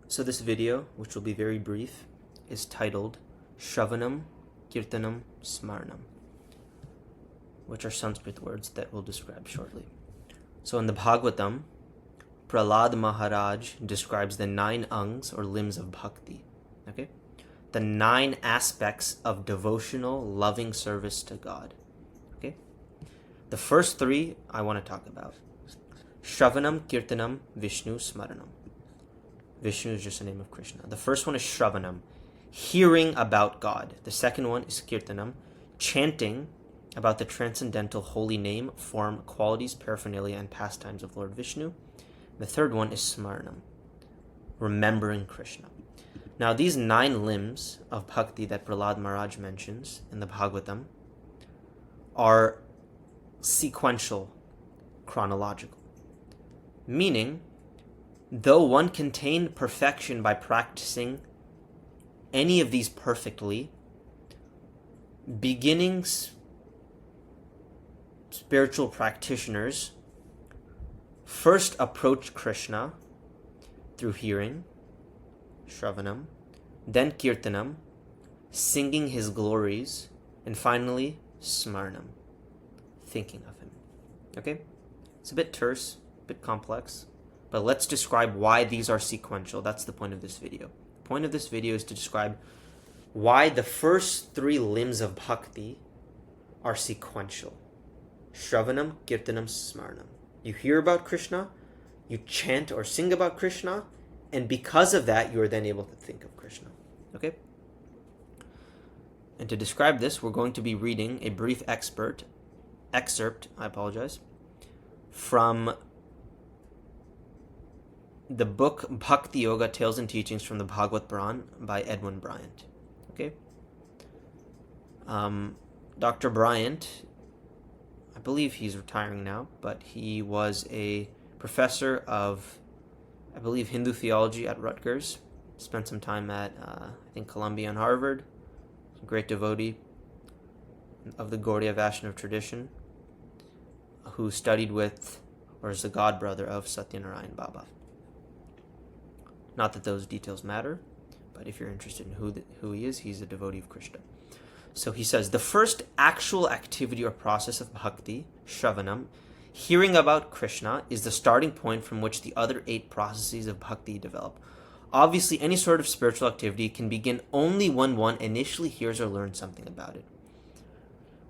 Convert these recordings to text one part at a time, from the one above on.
So this video, which will be very brief, is titled Sravanam, Kirtanam, Smaranam, which are Sanskrit words that we'll describe shortly. So in the Bhagavatam, Prahlāda Maharaj describes the 9 angs or limbs of Bhakti. Okay? The 9 aspects of devotional, loving service to God. Okay? The first 3 I want to talk about. Sravanam, Kirtanam, viṣṇoḥ, Smaranam. Vishnu is just the name of Krishna. The first one is Sravanam, hearing about God. The second one is Kirtanam, chanting about the transcendental holy name, form, qualities, paraphernalia, and pastimes of Lord Vishnu. The third one is Smaranam, remembering Krishna. Now, these 9 limbs of Bhakti that Prahlāda Maharaj mentions in the Bhagavatam are sequential, chronological. Meaning, though one can attain perfection by practicing any of these perfectly, beginning spiritual practitioners first approach Krishna through hearing, Sravanam, then Kirtanam, singing his glories, and finally Smaranam, thinking of him. Okay? It's a bit terse, a bit complex, but let's describe why these are sequential. That's the point of this video. The point of this video is to describe why the first 3 limbs of Bhakti are sequential. Sravanam, Kirtanam, Smaranam. You hear about Krishna, you chant or sing about Krishna, and because of that, you are then able to think of Krishna. Okay? And to describe this, we're going to be reading a brief excerpt, from the book Bhakti Yoga Tales and Teachings from the Bhagavata by Edwin Bryant. Okay? Dr. Bryant, I believe he's retiring now, but he was a professor of, I believe, Hindu theology at Rutgers. Spent some time at, I think, Columbia and Harvard. A great devotee of the Gaudiya Vaishnava tradition, who studied with, or is the god brother of, Satyanarayan Baba. Not that those details matter, but if you're interested in who he is, he's a devotee of Krishna. So he says, the first actual activity or process of bhakti, Sravanam, hearing about Krishna, is the starting point from which the other 8 processes of bhakti develop. Obviously, any sort of spiritual activity can begin only when one initially hears or learns something about it.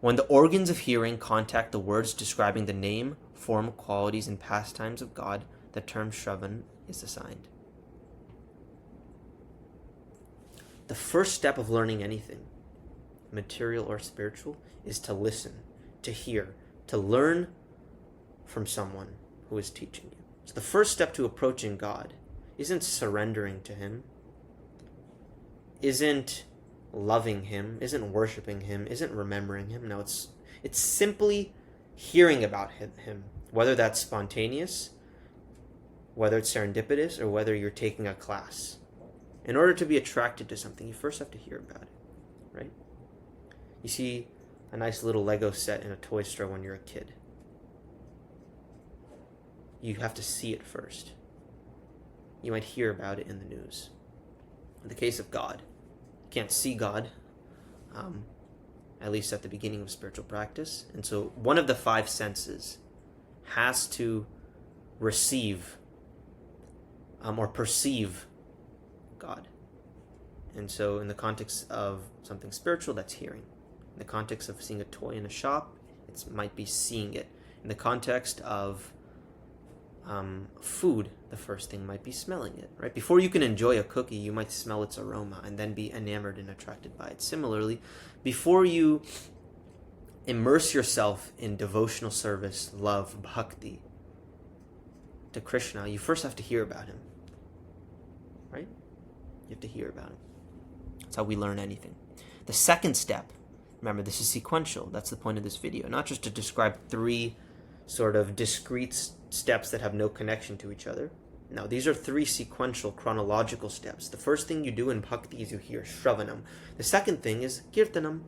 When the organs of hearing contact the words describing the name, form, qualities, and pastimes of God, the term Shravan is assigned. The first step of learning anything, material or spiritual, is to listen, to hear, to learn from someone who is teaching you. So the first step to approaching God isn't surrendering to Him, isn't loving Him, isn't worshiping Him, isn't remembering Him. No, it's simply hearing about Him, whether that's spontaneous, whether it's serendipitous, or whether you're taking a class. In order to be attracted to something, you first have to hear about it, right? You see a nice little Lego set in a toy store when you're a kid. You have to see it first. You might hear about it in the news. In the case of God, you can't see God, at least at the beginning of spiritual practice. And so one of the 5 senses has to receive or perceive God. And so in the context of something spiritual, that's hearing. In the context of seeing a toy in a shop, it might be seeing it. In the context of food, the first thing might be smelling it, right? Before you can enjoy a cookie, you might smell its aroma and then be enamored and attracted by it. Similarly, before you immerse yourself in devotional service, love, bhakti to Krishna, you first have to hear about him, right? You have to hear about him. That's how we learn anything. The second step, remember, this is sequential. That's the point of this video. Not just to describe 3 sort of discrete steps that have no connection to each other. No, these are 3 sequential, chronological steps. The first thing you do in bhakti is you hear Sravanam. The second thing is Kirtanam.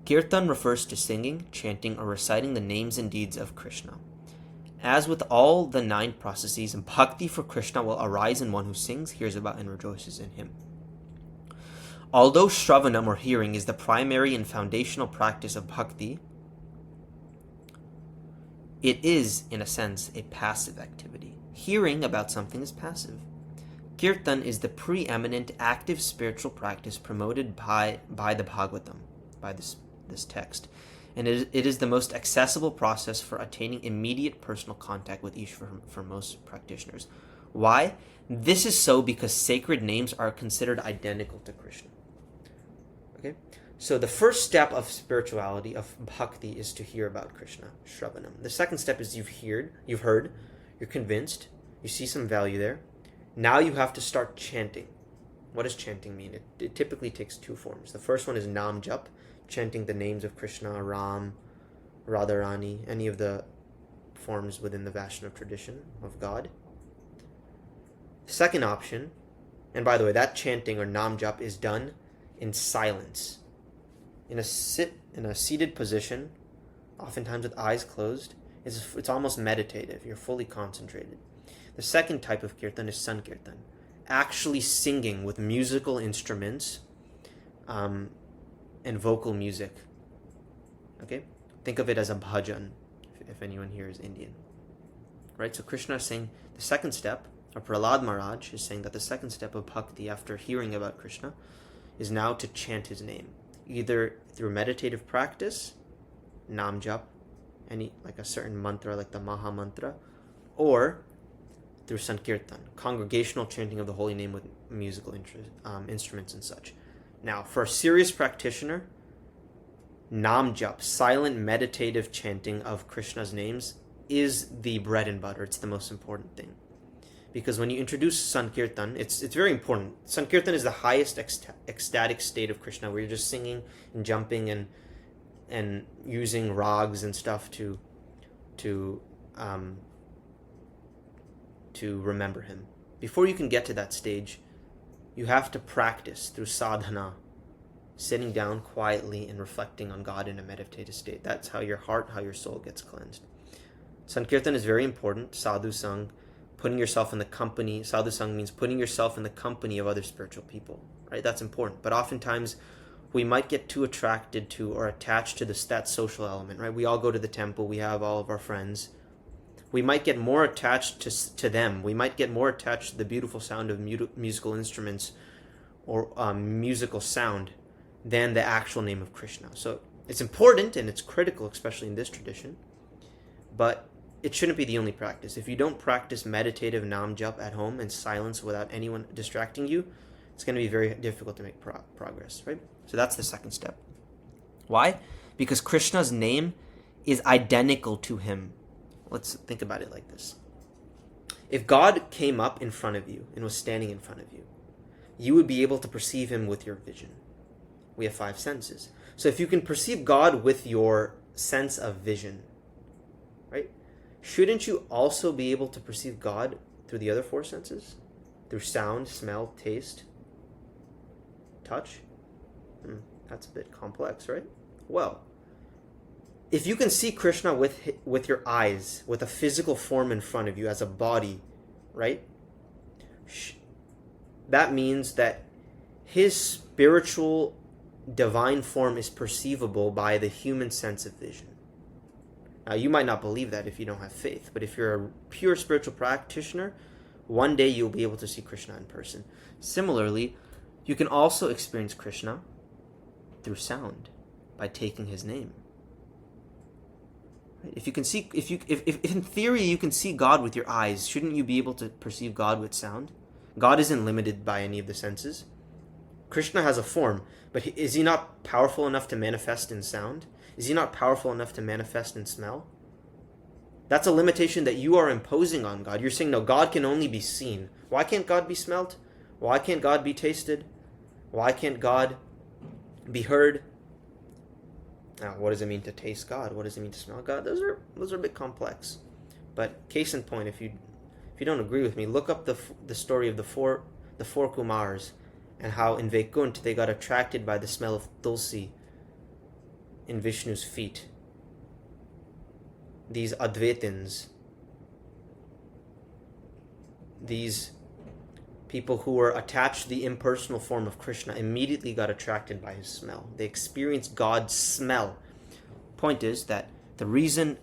Kirtan refers to singing, chanting, or reciting the names and deeds of Krishna. As with all the 9 processes, bhakti for Krishna will arise in one who sings, hears about, and rejoices in him. Although Sravanam, or hearing, is the primary and foundational practice of bhakti, it is, in a sense, a passive activity. Hearing about something is passive. Kirtan is the preeminent active spiritual practice promoted by the Bhagavatam, by this text. And it is the most accessible process for attaining immediate personal contact with Ishvara for most practitioners. Why? This is so because sacred names are considered identical to Krishna. Okay? So the first step of spirituality, of bhakti, is to hear about Krishna, Sravanam. The second step is you've heard, you're convinced, you see some value there. Now you have to start chanting. What does chanting mean? It typically takes 2 forms. The first one is nam jap, chanting the names of Krishna, Ram, Radharani, any of the forms within the Vaishnava tradition of God. Second option, and by the way, that chanting or nam jap is done in silence. In a seated position, oftentimes with eyes closed. It's almost meditative. You're fully concentrated. The second type of kirtan is sankirtan, actually singing with musical instruments and vocal music. Okay? Think of it as a bhajan, if anyone here is Indian. Right? So Krishna is saying the second step, or Prahlad Maharaj is saying that the second step of bhakti after hearing about Krishna is now to chant his name, either through meditative practice, nam jap, like a certain mantra like the Maha Mantra, or through sankirtan, congregational chanting of the holy name with musical instruments and such. Now, for a serious practitioner, nam jap, silent meditative chanting of Krishna's names, is the bread and butter. It's the most important thing. Because when you introduce sankirtan, it's very important. Sankirtan is the highest ecstatic state of Krishna, where you're just singing and jumping and using rags and stuff to remember him. Before you can get to that stage, you have to practice through sadhana, sitting down quietly and reflecting on God in a meditative state. That's how your heart, how your soul gets cleansed. Sankirtan is very important. Sadhu sang, putting yourself in the company. Sadhu sang means putting yourself in the company of other spiritual people. Right? That's important. But oftentimes, we might get too attracted to or attached to that social element. Right? We all go to the temple. We have all of our friends. We might get more attached to them. We might get more attached to the beautiful sound of musical instruments or musical sound than the actual name of Krishna. So it's important and it's critical, especially in this tradition, but it shouldn't be the only practice. If you don't practice meditative nam jap at home in silence without anyone distracting you, it's going to be very difficult to make progress, right? So that's the second step. Why? Because Krishna's name is identical to him. Let's think about it like this. If God came up in front of you and was standing in front of you, you would be able to perceive him with your vision. We have 5 senses. So if you can perceive God with your sense of vision, right? Shouldn't you also be able to perceive God through the other 4 senses? Through sound, smell, taste, touch? That's a bit complex, right? Well, if you can see Krishna with your eyes, with a physical form in front of you as a body, right? That means that his spiritual divine form is perceivable by the human sense of vision. Now, you might not believe that if you don't have faith, but if you're a pure spiritual practitioner, one day you'll be able to see Krishna in person. Similarly, you can also experience Krishna through sound by taking his name. If you can see, if in theory you can see God with your eyes, shouldn't you be able to perceive God with sound? God isn't limited by any of the senses. Krishna has a form, but is he not powerful enough to manifest in sound? Is he not powerful enough to manifest in smell? That's a limitation that you are imposing on God. You're saying, no, God can only be seen. Why can't God be smelt? Why can't God be tasted? Why can't God be heard? Now, what does it mean to taste God? What does it mean to smell God? Those are a bit complex. But case in point, if you don't agree with me, look up the story of the four Kumars and how in Vaikuntha they got attracted by the smell of tulsi in Vishnu's feet. These Advaitins, these people who were attached to the impersonal form of Krishna immediately got attracted by his smell. They experienced God's smell. Point is that the reason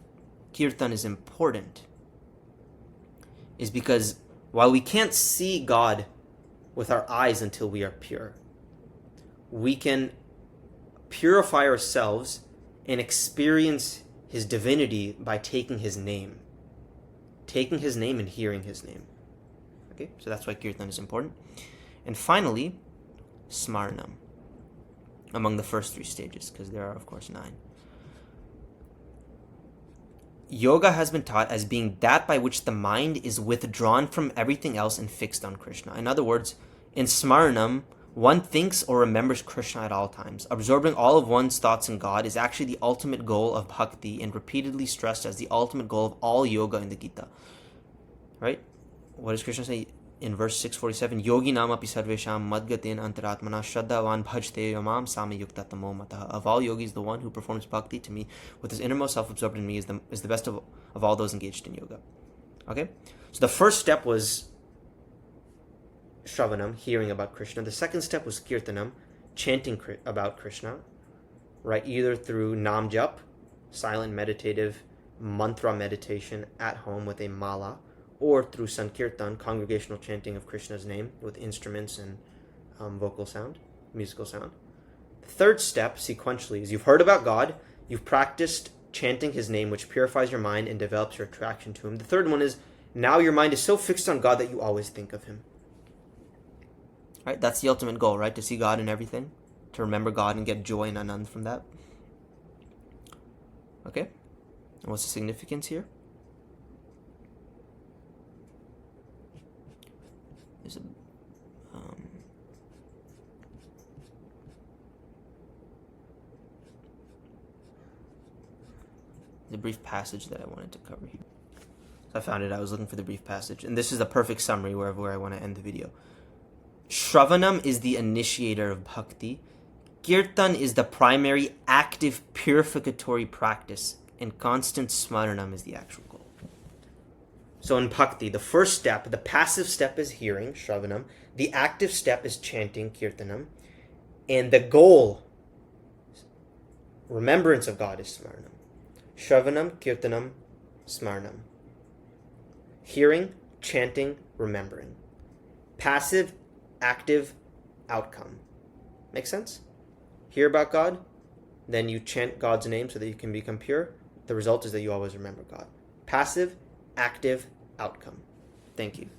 kirtan is important is because while we can't see God with our eyes until we are pure, we can purify ourselves and experience his divinity by taking his name. Taking his name and hearing his name. Okay, so that's why kirtan is important. And finally, Smaranam, among the first 3 stages, because there are, of course, 9. Yoga has been taught as being that by which the mind is withdrawn from everything else and fixed on Krishna. In other words, in Smaranam, one thinks or remembers Krishna at all times. Absorbing all of one's thoughts in God is actually the ultimate goal of Bhakti and repeatedly stressed as the ultimate goal of all yoga in the Gita. Right? What does Krishna say in verse 647? Yogi nama api sarvesham madgaten antaratmana shraddhavan bhajte yamam sami yukta tamo mataha. Of all yogis, the one who performs bhakti to me with his innermost self absorbed in me is the best of all those engaged in yoga. Okay? So the first step was Sravanam, hearing about Krishna. The second step was Kirtanam, chanting about Krishna, right? Either through Nam Jap, silent meditative mantra meditation at home with a mala, or through Sankirtan, congregational chanting of Krishna's name with instruments and vocal sound, musical sound. The third step, sequentially, is you've heard about God, you've practiced chanting his name, which purifies your mind and develops your attraction to him. The third one is now your mind is so fixed on God that you always think of him. Right? That's the ultimate goal, right? To see God in everything, to remember God and get joy and anand from that. Okay? And what's the significance here? There's a brief passage that I wanted to cover here. So I found it. I was looking for the brief passage. And this is the perfect summary where I want to end the video. Sravanam is the initiator of bhakti. Kirtan is the primary active purificatory practice, and constant smaranam is the actual goal. So in bhakti, the first step, the passive step is hearing, Sravanam. The active step is chanting, Kirtanam. And the goal, remembrance of God, is Smaranam. Shravanam, Kirtanam, Smaranam. Hearing, chanting, remembering. Passive, active, outcome. Make sense? Hear about God, then you chant God's name so that you can become pure. The result is that you always remember God. Passive, active, outcome. Thank you.